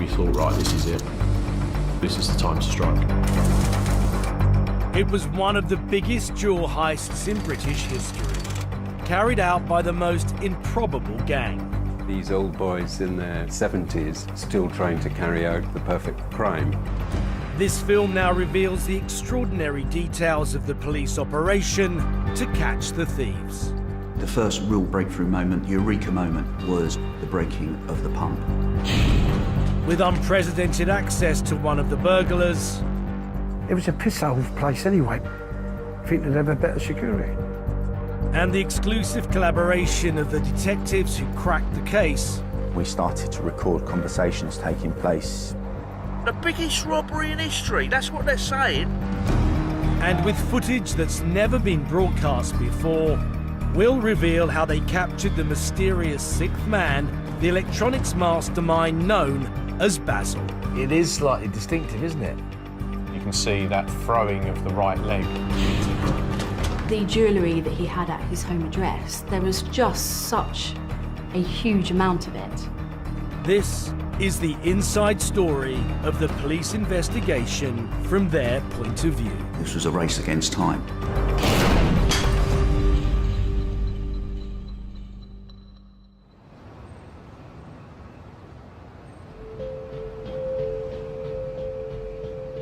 we thought, right, this is it. This is the time to strike. It was one of the biggest jewel heists in British history, carried out by the most improbable gang. These old boys in their 70s still trying to carry out the perfect crime. This film now reveals the extraordinary details of the police operation to catch the thieves. The first real breakthrough moment, eureka moment, was the breaking of the pump. With unprecedented access to one of the burglars. It was a piss-hole place anyway. I think they'd have a better security. And the exclusive collaboration of the detectives who cracked the case. We started to record conversations taking place. The biggest robbery in history, that's what they're saying. And with footage that's never been broadcast before, we'll reveal how they captured the mysterious sixth man, the electronics mastermind known as Basil. It is slightly distinctive, isn't it? You can see that throwing of the right leg. The jewellery that he had at his home address, there was just such a huge amount of it. This is the inside story of the police investigation from their point of view. This was a race against time.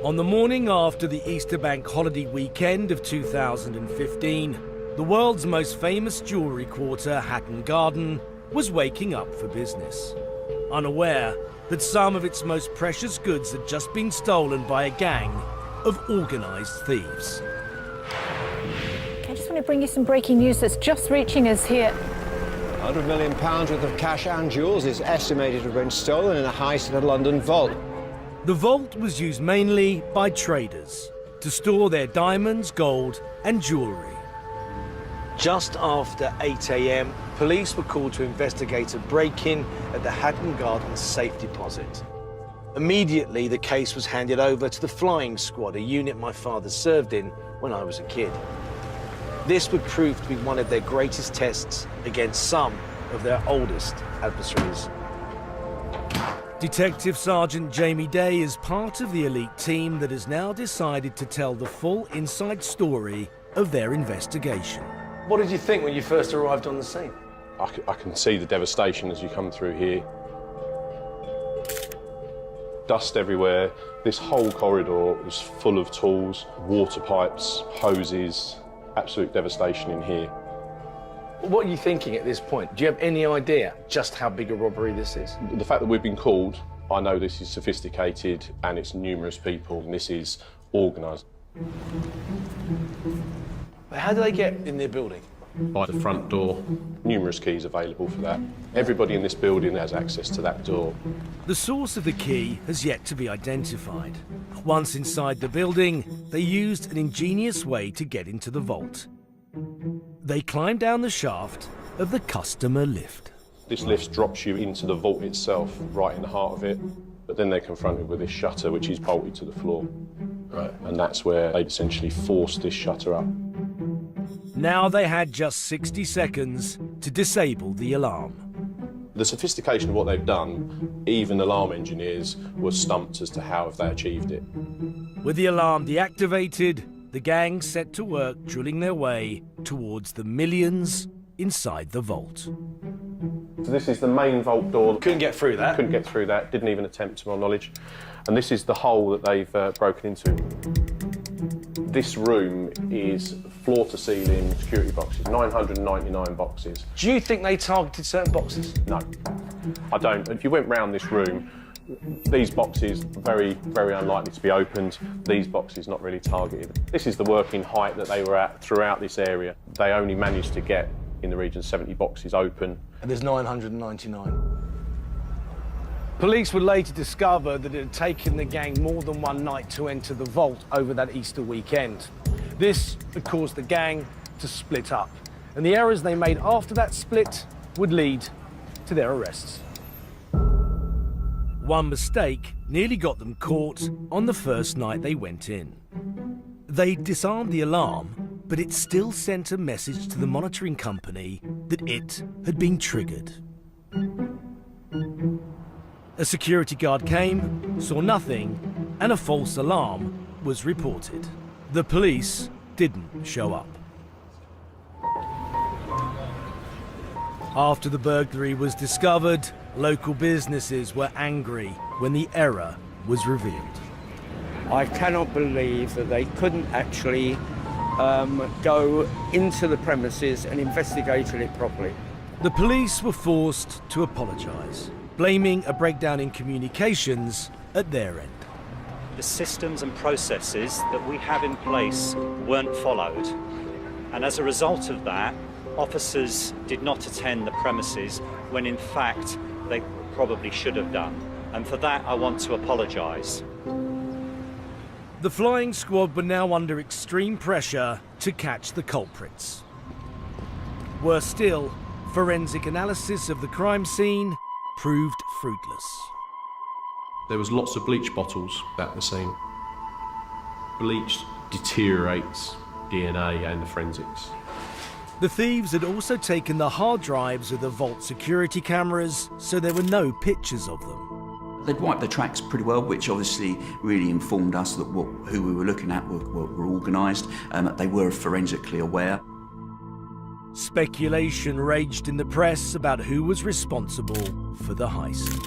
On the morning after the Easter Bank holiday weekend of 2015, the world's most famous jewellery quarter, Hatton Garden, was waking up for business, unaware that some of its most precious goods had just been stolen by a gang of organised thieves. I just want to bring you some breaking news that's just reaching us here. £100 million worth of cash and jewels is estimated to have been stolen in a heist in a London vault. The vault was used mainly by traders to store their diamonds, gold and jewellery. Just after 8 a.m, police were called to investigate a break-in at the Hatton Garden safe deposit. Immediately, the case was handed over to the flying squad, a unit my father served in when I was a kid. This would prove to be one of their greatest tests against some of their oldest adversaries. Detective Sergeant Jamie Day is part of the elite team that has now decided to tell the full inside story of their investigation. What did you think when you first arrived on the scene? I can see the devastation as you come through here. Dust everywhere. This whole corridor was full of tools, water pipes, hoses, absolute devastation in here. What are you thinking at this point? Do you have any idea just how big a robbery this is? The fact that we've been called, I know this is sophisticated and it's numerous people and this is organised. But how do they get in their building? By the front door, numerous keys available for that. Everybody in this building has access to that door. The source of the key has yet to be identified. Once inside the building, they used an ingenious way to get into the vault. They climbed down the shaft of the customer lift. This lift drops you into the vault itself, right in the heart of it, but then they're confronted with this shutter which is bolted to the floor. Right. And that's where they essentially forced this shutter up. Now they had just 60 seconds to disable the alarm. The sophistication of what they've done, even alarm engineers were stumped as to how have they achieved it. With the alarm deactivated, the gang set to work drilling their way towards the millions inside the vault. So this is the main vault door. Couldn't get through that? Couldn't get through that, didn't even attempt to my knowledge. And this is the hole that they've broken into. This room is floor-to-ceiling security boxes, 999 boxes. Do you think they targeted certain boxes? No, I don't. If you went round this room, these boxes, very, very unlikely to be opened. These boxes not really targeted. This is the working height that they were at throughout this area. They only managed to get in the region of 70 boxes open. And there's 999. Police would later discover that it had taken the gang more than one night to enter the vault over that Easter weekend. This had caused the gang to split up, and the errors they made after that split would lead to their arrests. One mistake nearly got them caught on the first night they went in. They disarmed the alarm, but it still sent a message to the monitoring company that it had been triggered. A security guard came, saw nothing, and a false alarm was reported. The police didn't show up. After the burglary was discovered, local businesses were angry when the error was revealed. I cannot believe that they couldn't actually go into the premises and investigated it properly. The police were forced to apologise, blaming a breakdown in communications at their end. The systems and processes that we have in place weren't followed, and as a result of that, officers did not attend the premises when in fact they probably should have done, and for that I want to apologise. The flying squad were now under extreme pressure to catch the culprits. Worse still, forensic analysis of the crime scene proved fruitless. There was lots of bleach bottles at the scene. Bleach deteriorates DNA and the forensics. The thieves had also taken the hard drives of the vault security cameras, so there were no pictures of them. They'd wiped the tracks pretty well, which obviously really informed us that who we were looking at were organised, and that they were forensically aware. Speculation raged in the press about who was responsible for the heist.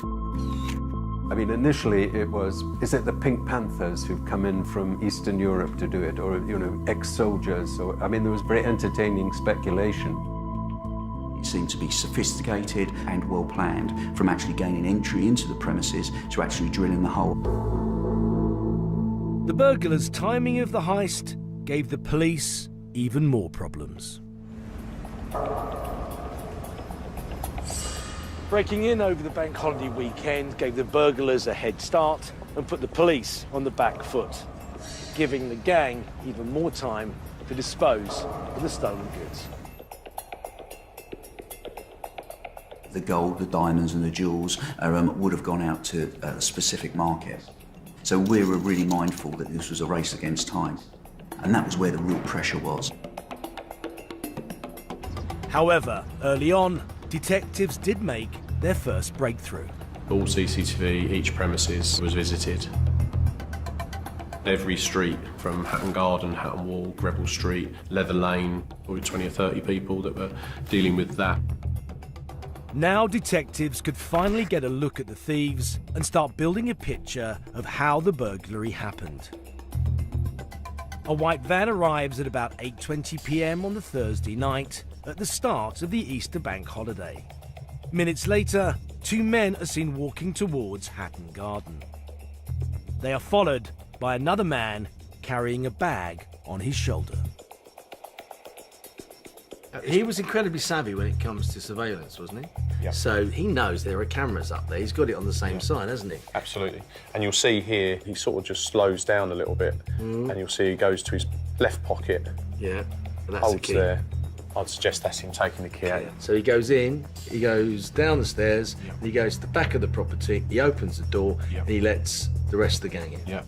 I mean, initially it was, is it the Pink Panthers who've come in from Eastern Europe to do it, or, you know, ex-soldiers? Or, I mean, there was very entertaining speculation. It seemed to be sophisticated and well planned, from actually gaining entry into the premises to actually drilling the hole. The burglars' timing of the heist gave the police even more problems. Breaking in over the bank holiday weekend gave the burglars a head start and put the police on the back foot, giving the gang even more time to dispose of the stolen goods. The gold, the diamonds and the jewels would have gone out to a specific market. So we were really mindful that this was a race against time. And that was where the real pressure was. However, early on, detectives did make their first breakthrough. All CCTV, each premises was visited. Every street, from Hatton Garden, Hatton Wall, Greville Street, Leather Lane, there were 20 or 30 people that were dealing with that. Now detectives could finally get a look at the thieves and start building a picture of how the burglary happened. A white van arrives at about 8:20 p.m. on the Thursday night at the start of the Easter bank holiday. Minutes later, two men are seen walking towards Hatton Garden. They are followed by another man carrying a bag on his shoulder. He was incredibly savvy when it comes to surveillance, wasn't he? Yeah. So he knows there are cameras up there. He's got it on the same side, hasn't he? Absolutely. And you'll see here, he sort of just slows down a little bit, and you'll see he goes to his left pocket, Yeah, but that's the holds key. there. I'd suggest that's him taking the key out. So he goes in, he goes down the stairs, and he goes to the back of the property, he opens the door, and he lets the rest of the gang in. Yeah.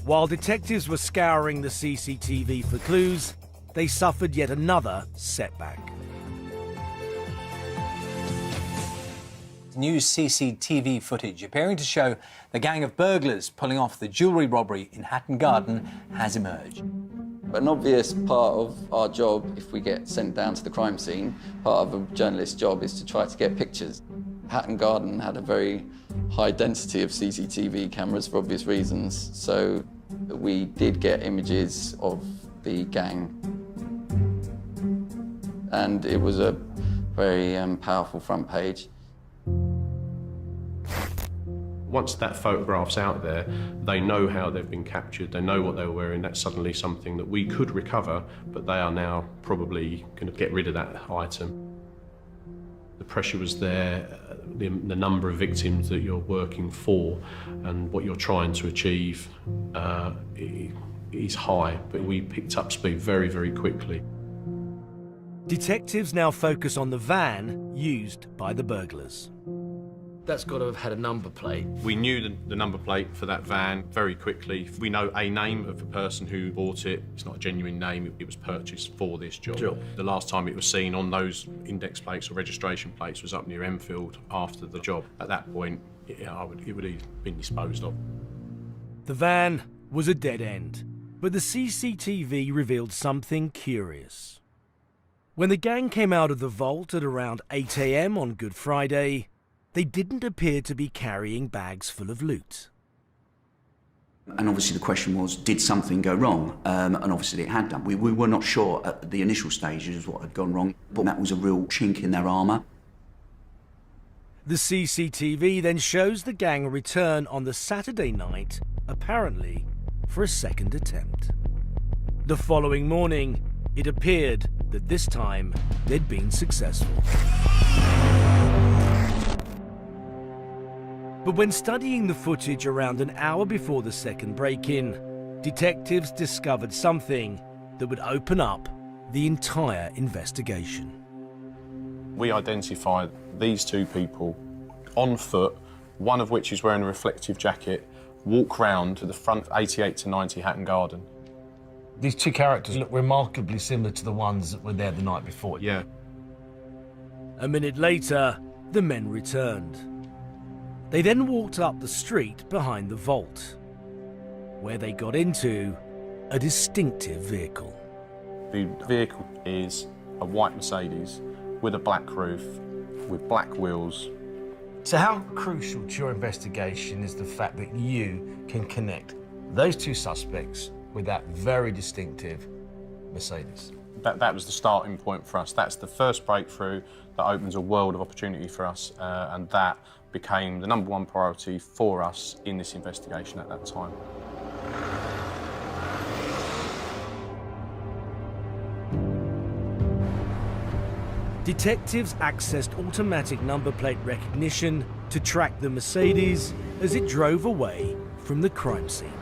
While detectives were scouring the CCTV for clues, they suffered yet another setback. New CCTV footage appearing to show the gang of burglars pulling off the jewellery robbery in Hatton Garden has emerged. An obvious part of our job, if we get sent down to the crime scene, part of a journalist's job is to try to get pictures. Hatton Garden had a very high density of CCTV cameras for obvious reasons, so we did get images of the gang. And it was a very powerful front page. Once that photograph's out there, they know how they've been captured, they know what they were wearing. That's suddenly something that we could recover, but they are now probably going to get rid of that item. The pressure was there, the number of victims that you're working for and what you're trying to achieve is high, but we picked up speed very, very quickly. Detectives now focus on the van used by the burglars. That's got to have had a number plate. We knew the number plate for that van very quickly. We know a name of the person who bought it. It's not a genuine name, it was purchased for this job. Sure. The last time it was seen on those index plates or registration plates was up near Enfield after the job. At that point, it would have been disposed of. The van was a dead end, but the CCTV revealed something curious. When the gang came out of the vault at around 8 AM on Good Friday, they didn't appear to be carrying bags full of loot. And obviously the question was, did something go wrong? And obviously it had done. We were not sure at the initial stages what had gone wrong, but that was a real chink in their armour. The CCTV then shows the gang return on the Saturday night, apparently for a second attempt. The following morning, it appeared that this time they'd been successful. But when studying the footage around an hour before the second break-in, detectives discovered something that would open up the entire investigation. We identified these two people on foot, one of which is wearing a reflective jacket, walk round to the front 88 to 90 Hatton Garden. These two characters look remarkably similar to the ones that were there the night before. Yeah. A minute later, the men returned. They then walked up the street behind the vault, where they got into a distinctive vehicle. The vehicle is a white Mercedes with a black roof, with black wheels. So how crucial to your investigation is the fact that you can connect those two suspects with that very distinctive Mercedes? That was the starting point for us. That's the first breakthrough that opens a world of opportunity for us, and that became the #1 priority for us in this investigation at that time. Detectives accessed automatic number plate recognition to track the Mercedes as it drove away from the crime scene.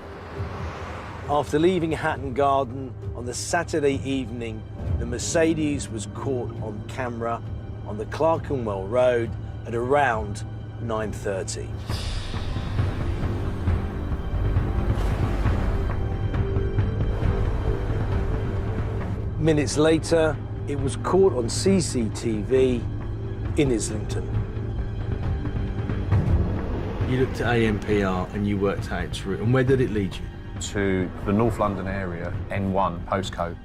After leaving Hatton Garden on the Saturday evening, the Mercedes was caught on camera on the Clerkenwell Road at around 9:30. Minutes later, it was caught on CCTV in Islington. You looked at AMPR and you worked out its route. And where did it lead you? To the North London area, N1 postcode.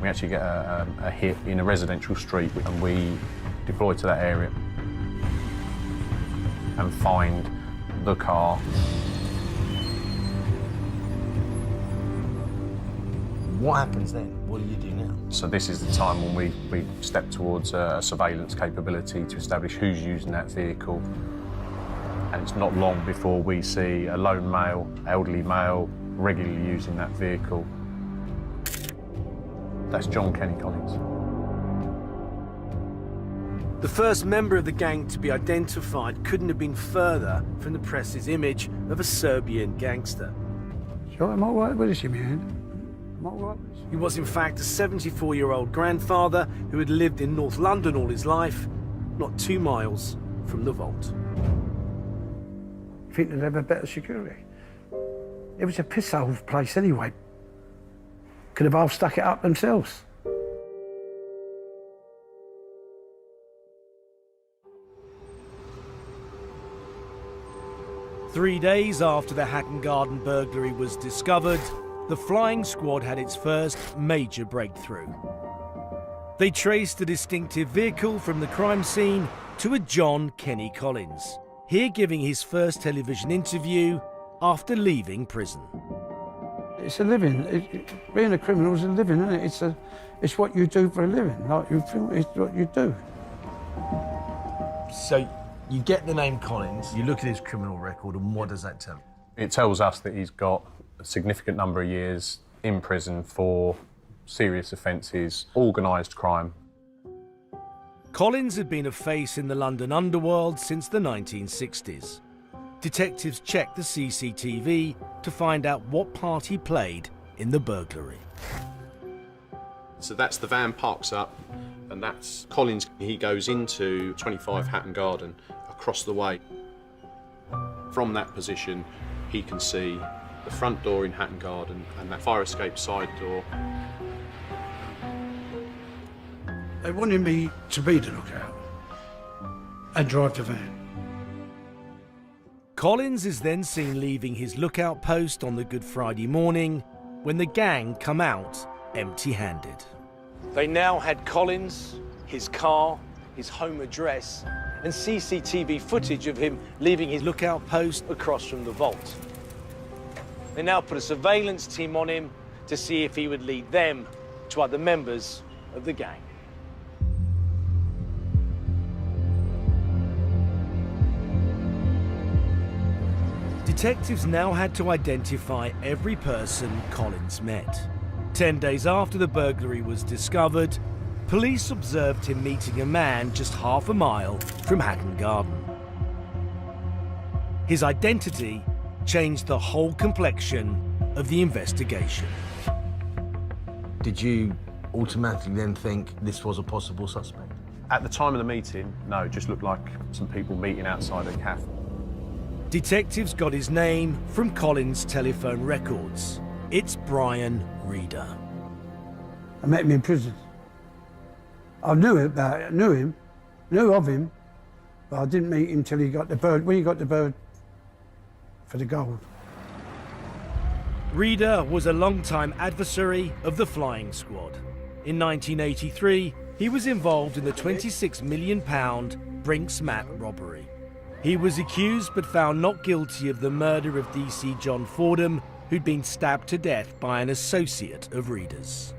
We actually get a hit in a residential street and we deploy to that area and find the car. What happens then? What do you do now? So this is the time when we step towards a surveillance capability to establish who's using that vehicle. And it's not long before we see a lone male, elderly male, regularly using that vehicle. That's John Kenny Collins. The first member of the gang to be identified couldn't have been further from the press's image of a Serbian gangster. Sure, I'm all right with this, man. I'm all right with this. He was in fact a 74-year-old grandfather who had lived in North London all his life, not 2 miles from the vault. You think they'd have a better security? It was a piss-hole place anyway. Could have half stuck it up themselves. Three days after the Hatton Garden burglary was discovered, the flying squad had its first major breakthrough. They traced a distinctive vehicle from the crime scene to a John Kenny Collins, here giving his first television interview after leaving prison. It's a living. Being a criminal is a living, isn't it? It's what you do for a living. Like you feel it's what you do. So you get the name Collins, you look at his criminal record, and what does that tell you? It tells us that he's got a significant number of years in prison for serious offences, organised crime. Collins had been a face in the London underworld since the 1960s. Detectives checked the CCTV to find out what part he played in the burglary. So that's the van parks up, and that's Collins. He goes into 25 Hatton Garden, a across the way. From that position, he can see the front door in Hatton Garden and that fire escape side door. They wanted me to be the lookout and drive the van. Collins is then seen leaving his lookout post on the Good Friday morning when the gang come out empty-handed. They now had Collins, his car, his home address, and CCTV footage of him leaving his lookout post across from the vault. They now put a surveillance team on him to see if he would lead them to other members of the gang. Detectives now had to identify every person Collins met. 10 days after the burglary was discovered, police observed him meeting a man just half a mile from Hatton Garden. His identity changed the whole complexion of the investigation. Did you automatically then think this was a possible suspect? At the time of the meeting, no, it just looked like some people meeting outside a cafe. Detectives got his name from Collins' telephone records. It's Brian Reeder. I met him in prison. I knew about it, knew of him, but I didn't meet him till he got the bird, when he got the bird for the gold. Reeder was a long-time adversary of the flying squad. In 1983, he was involved in the £26 million Brinks Mat robbery. He was accused but found not guilty of the murder of DC John Fordham, who'd been stabbed to death by an associate of Reeder's.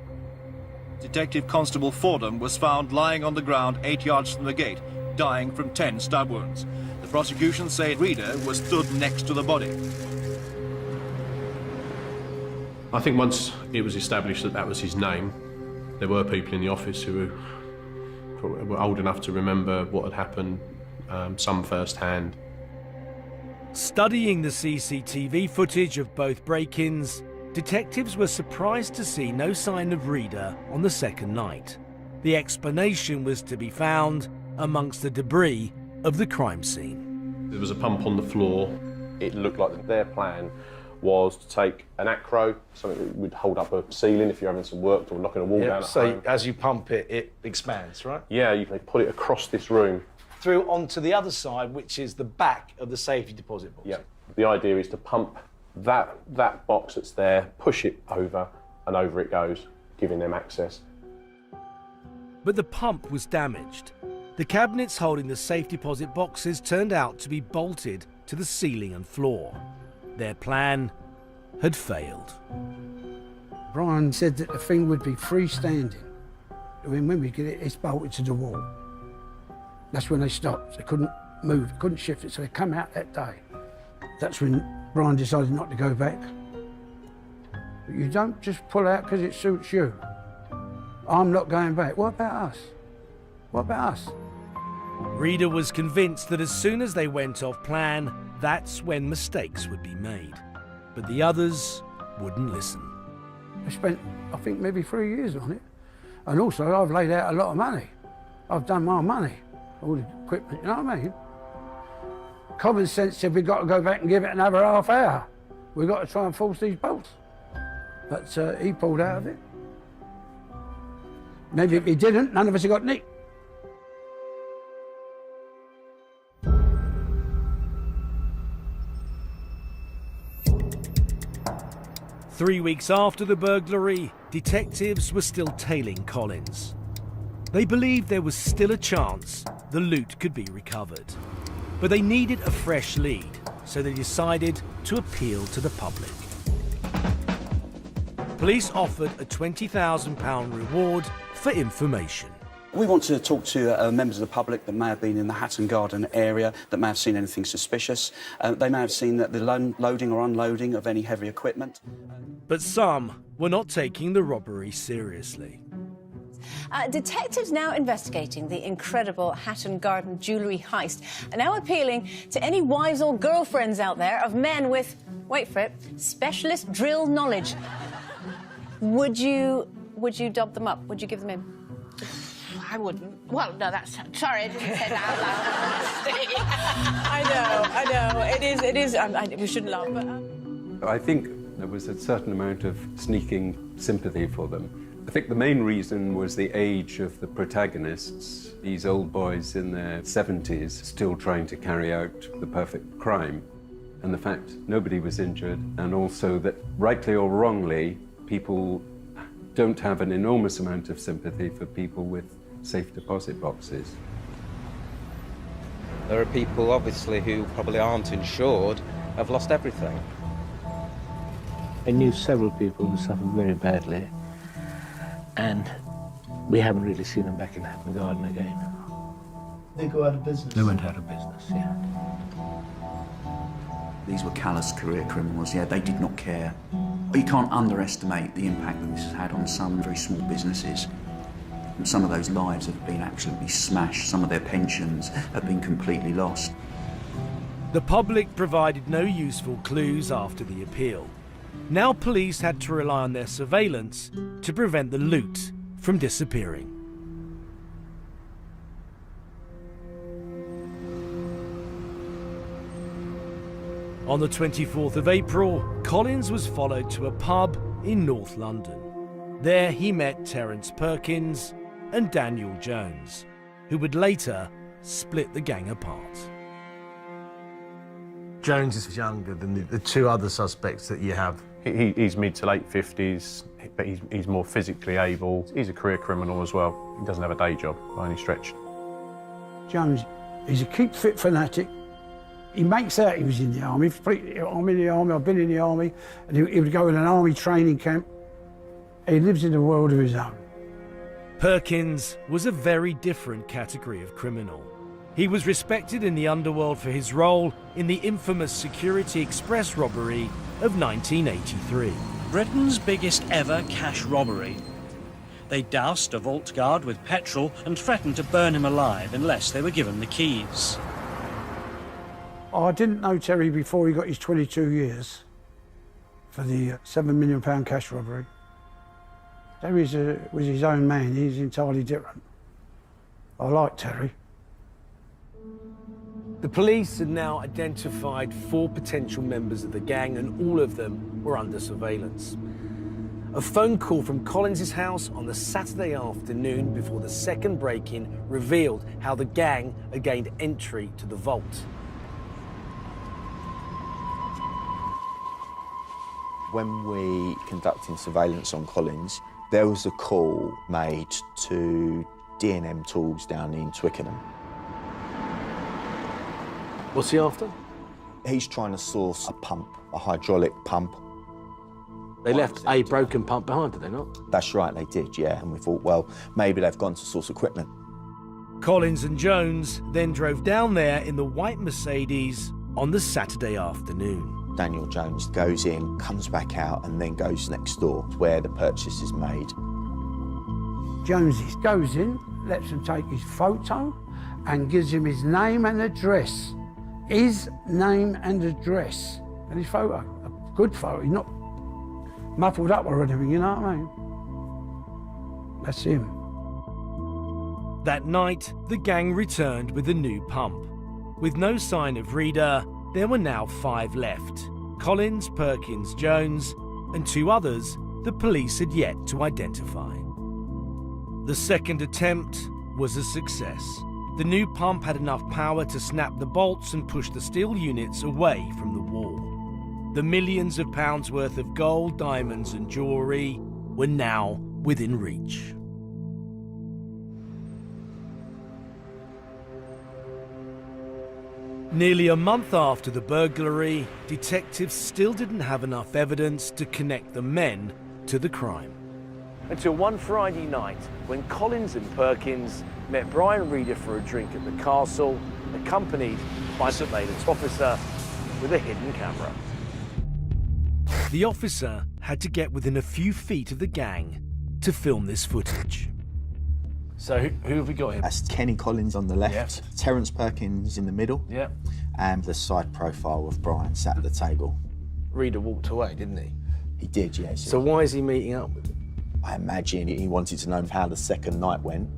Detective Constable Fordham was found lying on the ground 8 yards from the gate, dying from 10 stab wounds. The prosecution said Reeder was stood next to the body. I think once it was established that that was his name, there were people in the office who were old enough to remember what had happened, some firsthand. Studying the CCTV footage of both break-ins, detectives were surprised to see no sign of Reeder on the second night. The explanation was to be found amongst the debris of the crime scene. There was a pump on the floor. It looked like their plan was to take an acro, something that would hold up a ceiling if you're having some work or knocking a wall down at home. As you pump it, it expands, right? Yeah, they put it across this room. Through onto the other side, which is the back of the safety deposit box. Yeah. The idea is to pump that box that's there, push it over, and over it goes, giving them access. But the pump was damaged. The cabinets holding the safe deposit boxes turned out to be bolted to the ceiling and floor. Their plan had failed. Brian said that the thing would be freestanding. When we get it, it's bolted to the wall. That's when they stopped. They couldn't move, couldn't shift it, so they come out that day. That's when Brian decided not to go back. But you don't just pull out because it suits you. I'm not going back. What about us? What about us? Reeder was convinced that as soon as they went off plan, that's when mistakes would be made. But the others wouldn't listen. I spent, I think, maybe 3 years on it. And also, I've laid out a lot of money. I've done my money, all the equipment, you know what I mean? Common sense said we've got to go back and give it another half hour. We've got to try and force these bolts. But he pulled out of it. Maybe if he didn't, none of us have got nicked. Three weeks after the burglary, detectives were still tailing Collins. They believed there was still a chance the loot could be recovered. But they needed a fresh lead, so they decided to appeal to the public. Police offered a £20,000 reward for information. We want to talk to members of the public that may have been in the Hatton Garden area, that may have seen anything suspicious. They may have seen that the loading or unloading of any heavy equipment. But some were not taking the robbery seriously. Detectives now investigating the incredible Hatton Garden jewellery heist are now appealing to any wives or girlfriends out there of men with, wait for it, specialist drill knowledge. Would you dub them up? Would you give them in? I wouldn't. Well, no, that's... Sorry, I didn't say that I know. It is. We shouldn't laugh, but... I think there was a certain amount of sneaking sympathy for them. I think the main reason was the age of the protagonists, these old boys in their 70s still trying to carry out the perfect crime, and the fact nobody was injured, and also that, rightly or wrongly, people don't have an enormous amount of sympathy for people with safe deposit boxes. There are people, obviously, who probably aren't insured, have lost everything. I knew several people who suffered very badly, and we haven't really seen them back in Hatton Garden again. They go out of business? They went out of business, yeah. These were callous career criminals, yeah, they did not care. You can't underestimate the impact that this has had on some very small businesses. And some of those lives have been absolutely smashed, some of their pensions have been completely lost. The public provided no useful clues after the appeal. Now police had to rely on their surveillance to prevent the loot from disappearing. On the 24th of April, Collins was followed to a pub in North London. There he met Terence Perkins and Daniel Jones, who would later split the gang apart. Jones is younger than the two other suspects that you have. He's mid to late 50s, but he's more physically able. He's a career criminal as well. He doesn't have a day job by any stretch. Jones, he's a keep fit fanatic. He makes out he was in the army. I'm in the army, I've been in the army, and he would go in an army training camp. He lives in a world of his own. Perkins was a very different category of criminal. He was respected in the underworld for his role in the infamous Security Express robbery of 1983. Britain's biggest ever cash robbery. They doused a vault guard with petrol and threatened to burn him alive unless they were given the keys. I didn't know Terry before he got his 22 years for the £7 million cash robbery. Terry was his own man. He's entirely different. I like Terry. The police had now identified 4 potential members of the gang, and all of them were under surveillance. A phone call from Collins' house on the Saturday afternoon before the second break-in revealed how the gang had gained entry to the vault. When we conducting surveillance on Collins, there was a call made to D&M Tools down in Twickenham. What's he after? He's trying to source a pump, a hydraulic pump. They left a broken pump behind, did they not? That's right, they did, yeah. And we thought, well, maybe they've gone to source equipment. Collins and Jones then drove down there in the white Mercedes on the Saturday afternoon. Daniel Jones goes in, comes back out, and then goes next door where the purchase is made. Jones goes in, lets him take his photo, and gives him his name and address. His name and address. And his photo, a good photo, he's not muffled up or anything, you know what I mean? That's him. That night, the gang returned with a new pump. With no sign of Reader, there were now 5 left. Collins, Perkins, Jones, and 2 others the police had yet to identify. The second attempt was a success. The new pump had enough power to snap the bolts and push the steel units away from the wall. The millions of pounds worth of gold, diamonds, and jewellery were now within reach. Nearly a month after the burglary, detectives still didn't have enough evidence to connect the men to the crime. Until one Friday night, when Collins and Perkins met Brian Reader for a drink at the castle, accompanied by a surveillance officer with a hidden camera. The officer had to get within a few feet of the gang to film this footage. So who have we got here? That's Kenny Collins on the left, Yes. Terence Perkins in the middle, Yeah. and the side profile of Brian sat at the table. Reader walked away, didn't he? He did, yes. So why is he meeting up with them? I imagine he wanted to know how the second night went,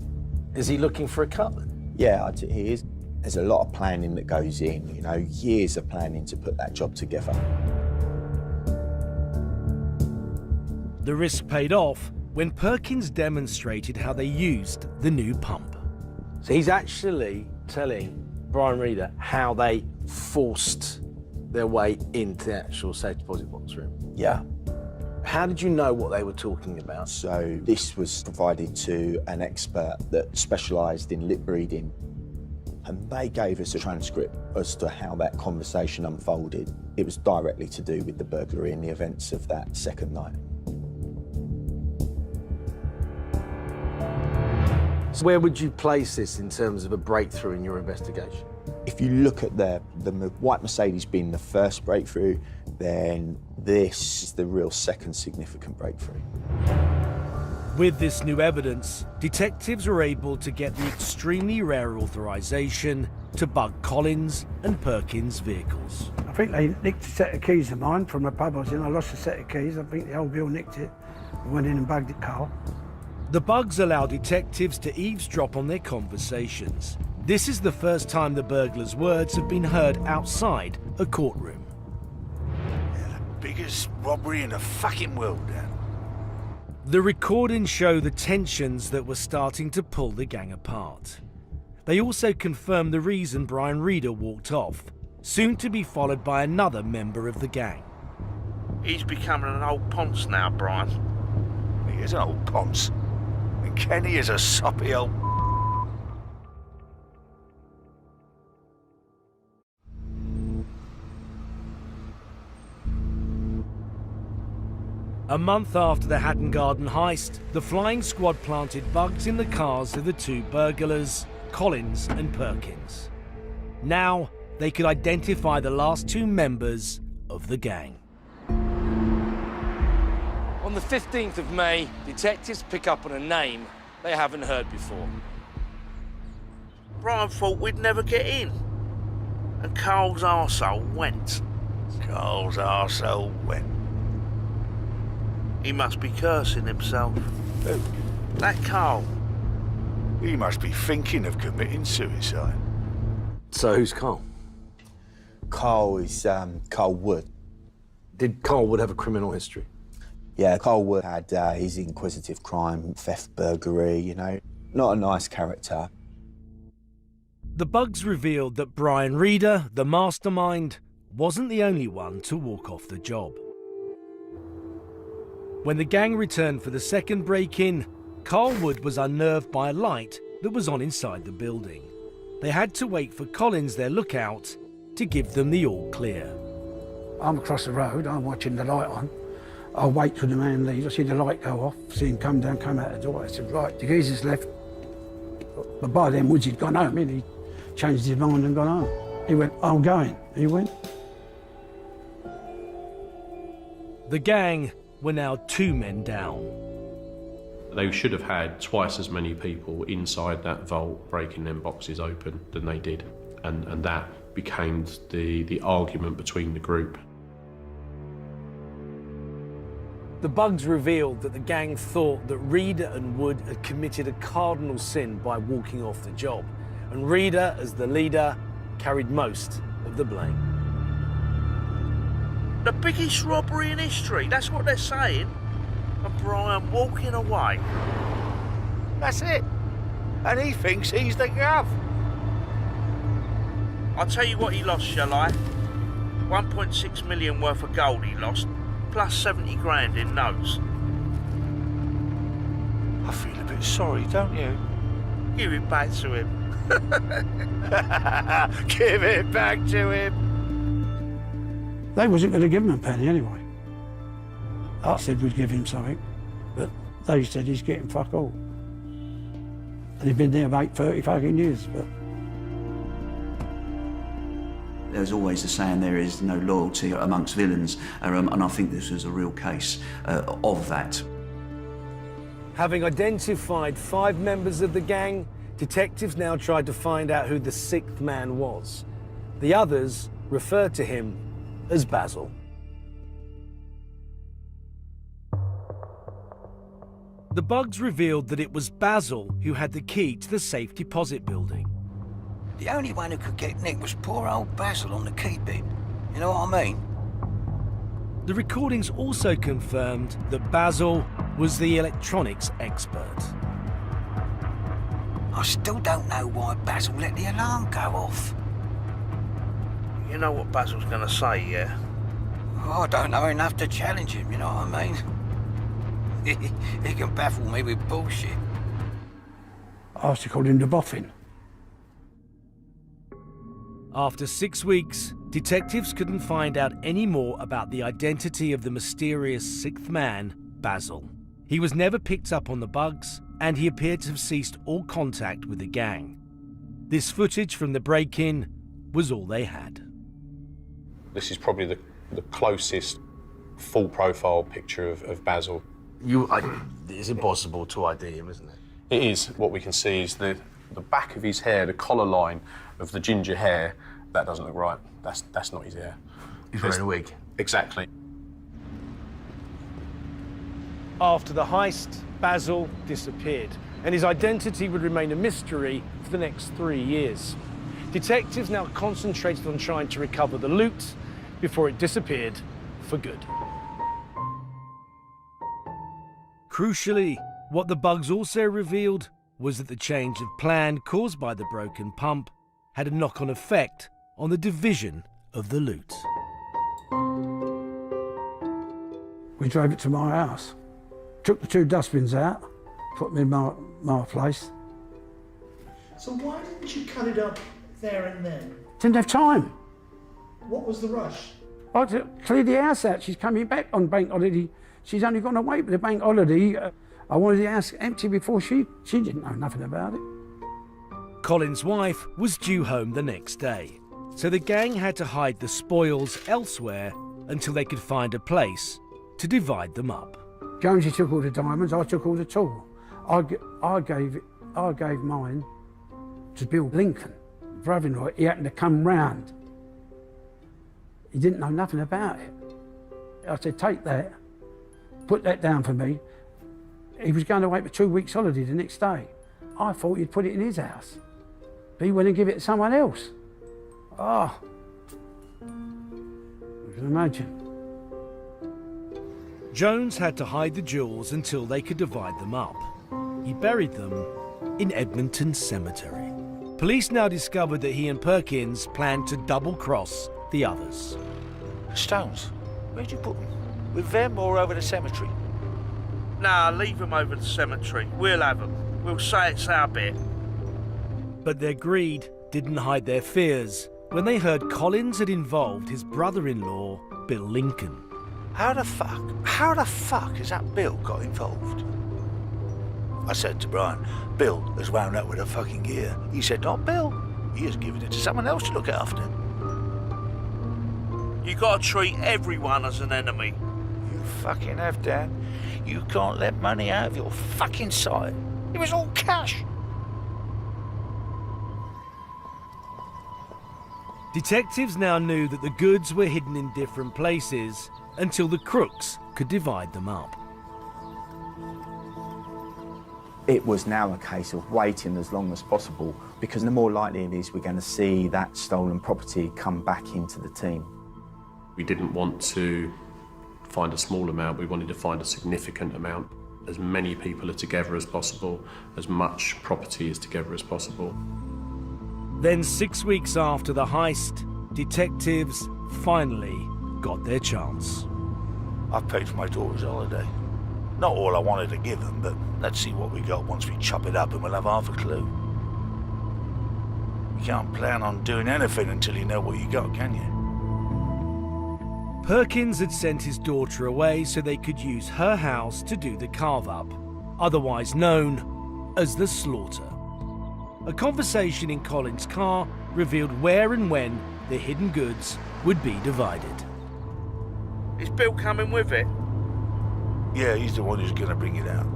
Is he looking for a cut? Yeah, he is. There's a lot of planning that goes in, you know, years of planning to put that job together. The risk paid off when Perkins demonstrated how they used the new pump. So he's actually telling Brian Reader how they forced their way into the actual safe deposit box room. Yeah. How did you know what they were talking about? So this was provided to an expert that specialised in lip reading, and they gave us a transcript as to how that conversation unfolded. It was directly to do with the burglary and the events of that second night. So where would you place this in terms of a breakthrough in your investigation? If you look at the white Mercedes being the first breakthrough, then this is the real second significant breakthrough. With this new evidence, detectives were able to get the extremely rare authorization to bug Collins and Perkins' vehicles. I think they nicked a set of keys of mine from a pub I was in. I lost a set of keys. I think the old Bill nicked it. I went in and bugged the car. The bugs allow detectives to eavesdrop on their conversations. This is the first time the burglar's words have been heard outside a courtroom. Biggest robbery in the fucking world, Dan. The recordings show the tensions that were starting to pull the gang apart. They also confirm the reason Brian Reader walked off, soon to be followed by another member of the gang. He's becoming an old ponce now, Brian. He is an old ponce. And Kenny is a soppy old... A month after the Hatton Garden heist, the flying squad planted bugs in the cars of the two burglars, Collins and Perkins. Now, they could identify the last two members of the gang. On the 15th of May, detectives pick up on a name they haven't heard before. Brian thought we'd never get in. And Carl's arsehole went. Carl's arsehole went. He must be cursing himself. Who? That Carl. He must be thinking of committing suicide. So who's Carl? Carl is Carl Wood. Did Carl Wood have a criminal history? Yeah, Carl Wood had his inquisitive crime, theft, burglary, you know. Not a nice character. The bugs revealed that Brian Reader, the mastermind, wasn't the only one to walk off the job. When the gang returned for the second break-in, Carl Wood was unnerved by a light that was on inside the building. They had to wait for Collins, their lookout, to give them the all clear. I'm across the road, I'm watching the light on. I'll wait till the man leaves. I see the light go off, see him come down, come out the door. I said, right, the geezer's left. But by then, Woods had gone home, and he changed his mind and gone home. He went, I'm going. He went. The gang were now 2 men down. They should have had twice as many people inside that vault breaking them boxes open than they did. And that became the argument between the group. The bugs revealed that the gang thought that Reader and Wood had committed a cardinal sin by walking off the job, and Reader, as the leader, carried most of the blame. The biggest robbery in history, that's what they're saying. And Brian walking away. That's it. And he thinks he's the gov. I'll tell you what he lost, shall I? 1.6 million worth of gold he lost, plus 70 grand in notes. I feel a bit sorry, don't you? Give it back to him. Give it back to him. They wasn't going to give him a penny anyway. I said we'd give him something, but they said he's getting fuck all. And he'd been there about 30 fucking years, but... There's always a saying there is no loyalty amongst villains, and I think this was a real case of that. Having identified 5 members of the gang, detectives now tried to find out who the 6th man was. The others referred to him as Basil. The bugs revealed that it was Basil who had the key to the safe deposit building. The only one who could get nicked was poor old Basil on the key bit. You know what I mean? The recordings also confirmed that Basil was the electronics expert. I still don't know why Basil let the alarm go off. You know what Basil's gonna say, yeah? Oh, I don't know enough to challenge him, you know what I mean? He can baffle me with bullshit. I used to call him the boffin. After 6 weeks, detectives couldn't find out any more about the identity of the mysterious sixth man, Basil. He was never picked up on the bugs, and he appeared to have ceased all contact with the gang. This footage from the break-in was all they had. This is probably the closest full-profile picture of Basil. It's impossible to ID him, isn't it? It is. What we can see is the back of his hair, the collar line of the ginger hair. That doesn't look right. That's not his hair. He's wearing a wig. Exactly. After the heist, Basil disappeared, and his identity would remain a mystery for the next 3 years. Detectives now concentrated on trying to recover the loot before it disappeared for good. Crucially, what the bugs also revealed was that the change of plan caused by the broken pump had a knock-on effect on the division of the loot. We drove it to my house, took the 2 dustbins out, put them in my place. So why didn't you cut it up there and then? Didn't have time. What was the rush? I had to clear the house out. She's coming back on bank holiday. She's only gone away with the bank holiday. I wanted the house empty before she didn't know nothing about it. Colin's wife was due home the next day, so the gang had to hide the spoils elsewhere until they could find a place to divide them up. Jonesy took all the diamonds, I took all the tool. I gave mine to Bill Lincoln, brother-in-law. He happened to come round. He didn't know nothing about it. I said, take that, put that down for me. He was going away for 2 weeks holiday the next day. I thought he'd put it in his house. But he went and give it to someone else. Oh, you can imagine. Jones had to hide the jewels until they could divide them up. He buried them in Edmonton Cemetery. Police now discovered that he and Perkins planned to double-cross the others. Stones, where'd you put them? With them or over the cemetery? Nah, leave them over the cemetery. We'll have them. We'll say it's our bit. But their greed didn't hide their fears when they heard Collins had involved his brother-in-law, Bill Lincoln. How the fuck has that Bill got involved? I said to Brian, Bill has wound up with a fucking gear. He said, not Bill. He has given it to someone else to look after. You gotta treat everyone as an enemy. You fucking have, Dan. You can't let money out of your fucking sight. It was all cash. Detectives now knew that the goods were hidden in different places until the crooks could divide them up. It was now a case of waiting as long as possible, because the more likely it is we're going to see that stolen property come back into the team. We didn't want to find a small amount, we wanted to find a significant amount. As many people are together as possible, as much property is together as possible. Then 6 weeks after the heist, detectives finally got their chance. I've paid for my daughter's holiday. Not all I wanted to give them, but let's see what we got once we chop it up and we'll have half a clue. You can't plan on doing anything until you know what you got, can you? Perkins had sent his daughter away so they could use her house to do the carve-up, otherwise known as the slaughter. A conversation in Colin's car revealed where and when the hidden goods would be divided. Is Bill coming with it? Yeah, he's the one who's going to bring it out.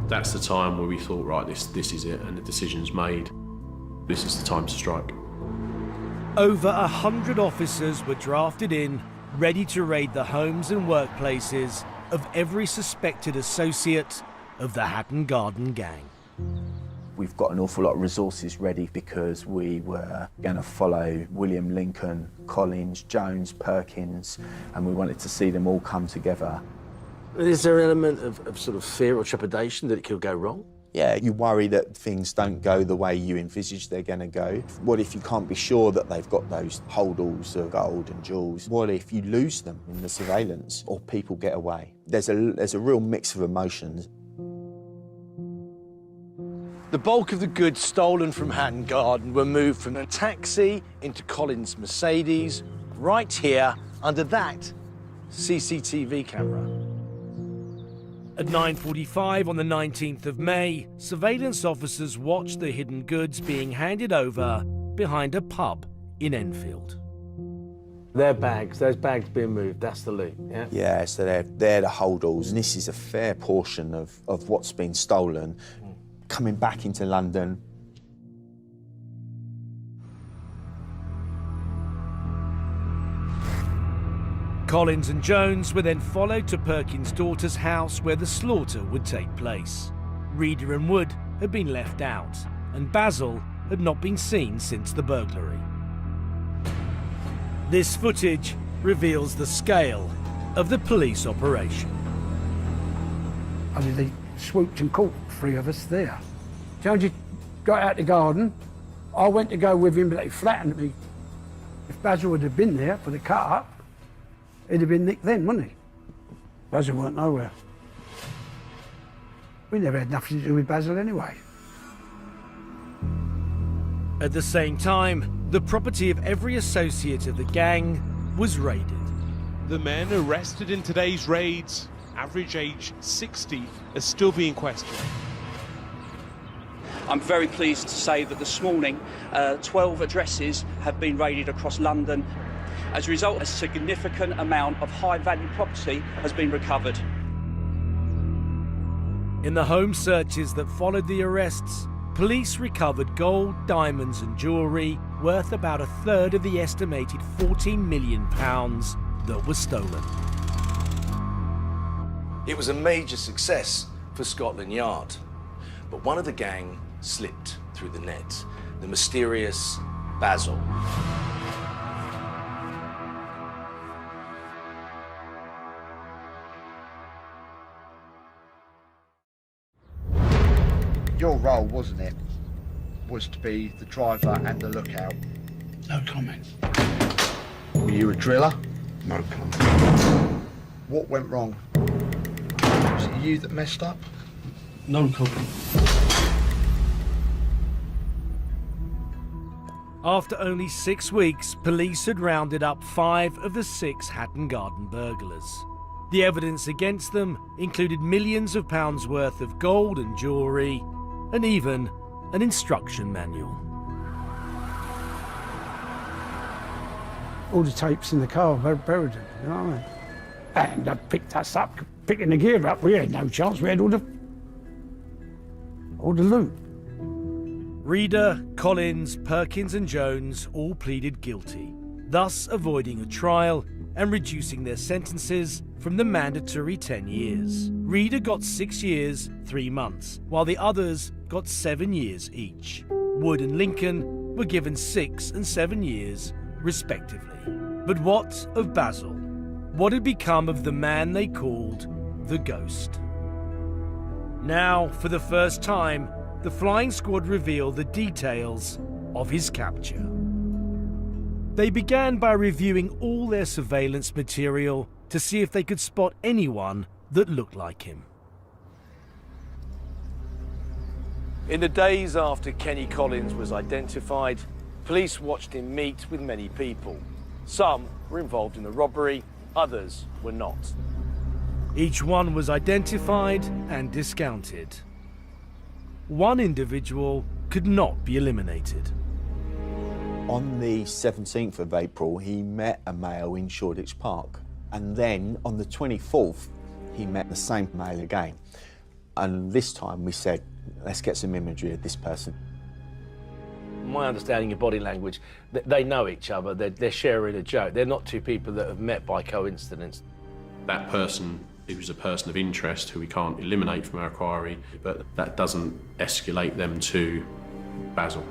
That's the time where we thought, right, this is it, and the decision's made. This is the time to strike. Over 100 officers were drafted in, ready to raid the homes and workplaces of every suspected associate of the Hatton Garden gang. We've got an awful lot of resources ready because we were going to follow William, Lincoln, Collins, Jones, Perkins, and we wanted to see them all come together. Is there an element of sort of fear or trepidation that it could go wrong? Yeah, you worry that things don't go the way you envisage they're going to go. What if you can't be sure that they've got those holdalls of gold and jewels? What if you lose them in the surveillance or people get away? There's a real mix of emotions. The bulk of the goods stolen from Hatton Garden were moved from a taxi into Collins' Mercedes, right here under that CCTV camera. At 9:45 on the 19th of May, surveillance officers watched the hidden goods being handed over behind a pub in Enfield. Their bags, those bags being moved, that's the loot, yeah? Yeah, so they're the holdalls, and this is a fair portion of what's been stolen coming back into London. Collins and Jones were then followed to Perkins' daughter's house where the slaughter would take place. Reader and Wood had been left out, and Basil had not been seen since the burglary. This footage reveals the scale of the police operation. I mean, they swooped and caught 3 of us there. Jonesy got out the garden. I went to go with him, but they flattened me. If Basil would have been there for the cut-up, he'd have been nicked then, wouldn't he? Basil weren't nowhere. We never had nothing to do with Basil anyway. At the same time, the property of every associate of the gang was raided. The men arrested in today's raids, average age 60, are still being questioned. I'm very pleased to say that this morning 12 addresses have been raided across London. As a result, a significant amount of high-value property has been recovered. In the home searches that followed the arrests, police recovered gold, diamonds and jewellery worth about a third of the estimated £14 million that was stolen. It was a major success for Scotland Yard, but one of the gang slipped through the net, the mysterious Basil. Your role, wasn't it, was to be the driver and the lookout? No comment. Were you a driller? No comment. What went wrong? Was it you that messed up? No comment. After only 6 weeks, police had rounded up 5 of the 6 Hatton Garden burglars. The evidence against them included millions of pounds worth of gold and jewellery, and even an instruction manual. All the tapes in the car buried them, you know what I mean? And they picked us up, picking the gear up. We had no chance. We had all the loot. Reader, Collins, Perkins and Jones all pleaded guilty, thus avoiding a trial and reducing their sentences from the mandatory 10 years. Reader got 6 years, 3 months, while the others got 7 years each. Wood and Lincoln were given 6 and 7 years, respectively. But what of Basil? What had become of the man they called the Ghost? Now, for the first time, the flying squad revealed the details of his capture. They began by reviewing all their surveillance material to see if they could spot anyone that looked like him. In the days after Kenny Collins was identified, police watched him meet with many people. Some were involved in the robbery, others were not. Each one was identified and discounted. One individual could not be eliminated. On the 17th of April, he met a male in Shoreditch Park. And then on the 24th, he met the same male again. And this time we said, let's get some imagery of this person. My understanding of body language, they know each other, they're sharing a joke. They're not two people that have met by coincidence. That person He was a person of interest who we can't eliminate from our inquiry, but that doesn't escalate them to Basil.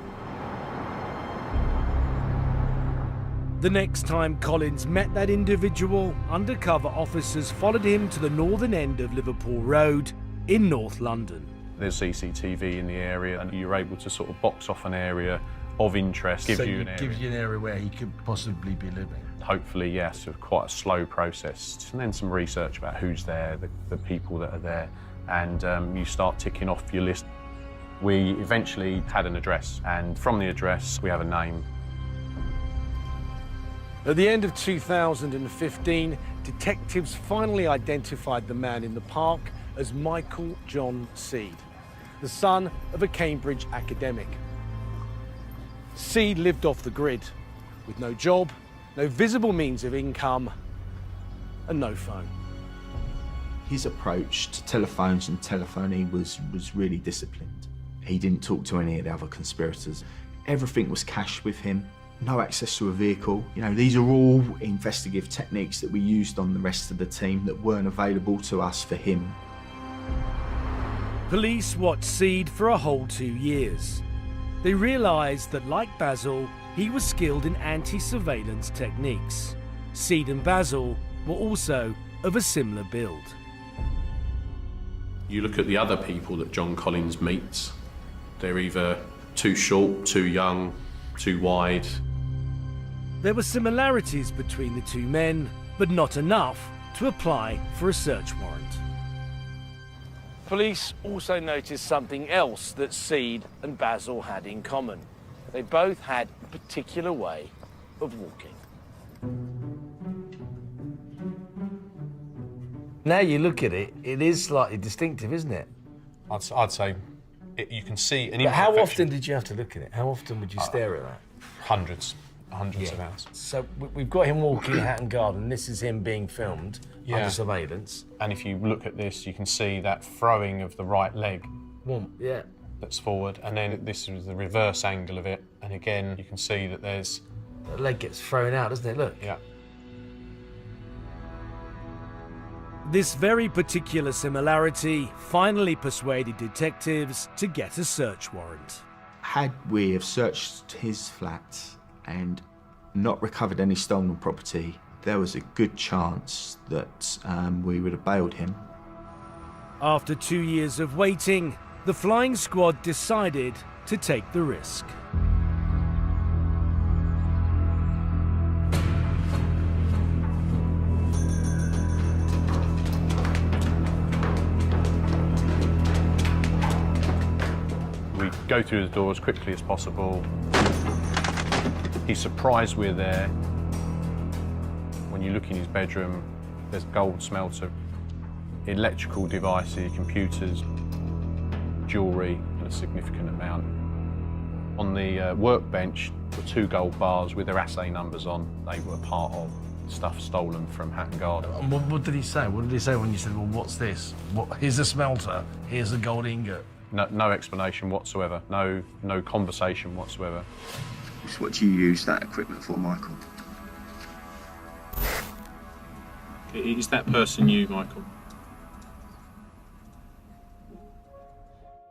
The next time Collins met that individual, undercover officers followed him to the northern end of Liverpool Road in North London. There's CCTV in the area, and you're able to sort of box off an area of interest, So it gives you an area where he could possibly be living. Hopefully, yes, quite a slow process. And then some research about who's there, the people that are there, and you start ticking off your list. We eventually had an address, and from the address, we have a name. At the end of 2015, detectives finally identified the man in the park as Michael John Seed, the son of a Cambridge academic. Seed lived off the grid, with no job, no visible means of income, and no phone. His approach to telephones and telephony was really disciplined. He didn't talk to any of the other conspirators. Everything was cash with him, no access to a vehicle. You know, these are all investigative techniques that we used on the rest of the team that weren't available to us for him. Police watched Seed for a whole 2 years. They realised that, like Basil, he was skilled in anti-surveillance techniques. Seed and Basil were also of a similar build. You look at the other people that John Collins meets, they're either too short, too young, too wide. There were similarities between the two men, but not enough to apply for a search warrant. Police also noticed something else that Seed and Basil had in common. They both had a particular way of walking. Now you look at it, it is slightly distinctive, isn't it? I'd say you can see an But how imperfection. often did you have to look at it? How often would you stare at that? Hundreds of hours. So we've got him walking Hatton Garden. This is him being filmed under surveillance. And if you look at this, you can see that throwing of the right leg. Yeah. That's forward, and then this is the reverse angle of it. And again, you can see that there's... The leg gets thrown out, doesn't it? Look. Yeah. This very particular similarity finally persuaded detectives to get a search warrant. Had we have searched his flat and not recovered any stolen property, there was a good chance that we would have bailed him. After 2 years of waiting, the flying squad decided to take the risk. We go through the door as quickly as possible. He's surprised we're there. When you look in his bedroom, there's gold smelter, electrical devices, computers, jewellery, and a significant amount. On the workbench were 2 gold bars with their assay numbers on. They were part of stuff stolen from Hatton Garden. And what did he say? What did he say when you said, well, what's this? Here's a smelter, here's a gold ingot. No explanation whatsoever, no conversation whatsoever. So what do you use that equipment for, Michael? Is that person you, Michael?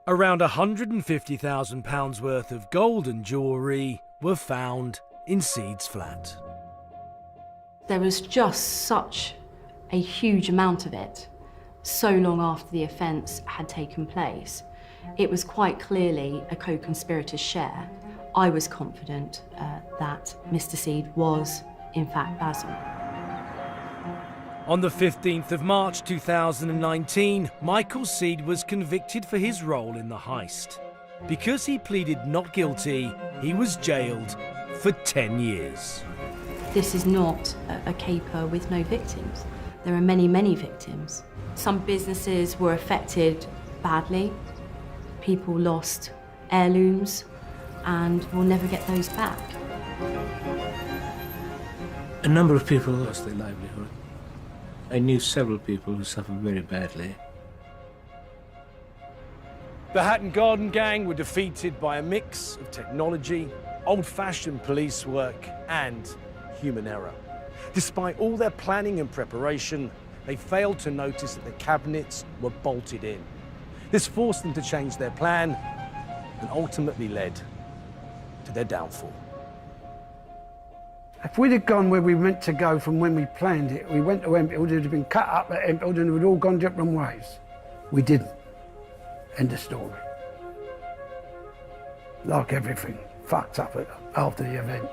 Around £150,000 worth of gold and jewellery were found in Seed's flat. There was just such a huge amount of it, so long after the offence had taken place. It was quite clearly a co-conspirator's share. I was confident that Mr. Seed was, in fact, Basil. On the 15th of March 2019, Michael Seed was convicted for his role in the heist. Because he pleaded not guilty, he was jailed for 10 years. This is not a caper with no victims. There are many, many victims. Some businesses were affected badly. People lost heirlooms and will never get those back. A number of people lost their livelihood. I knew several people who suffered very badly. The Hatton Garden gang were defeated by a mix of technology, old-fashioned police work, and human error. Despite all their planning and preparation, they failed to notice that the cabinets were bolted in. This forced them to change their plan and ultimately led to their downfall. If we'd have gone where we meant to go from when we planned it, we went to Enfield, it would have been cut up at Enfield and it would have all gone different ways. We didn't. End of story. Like everything, fucked up after the event.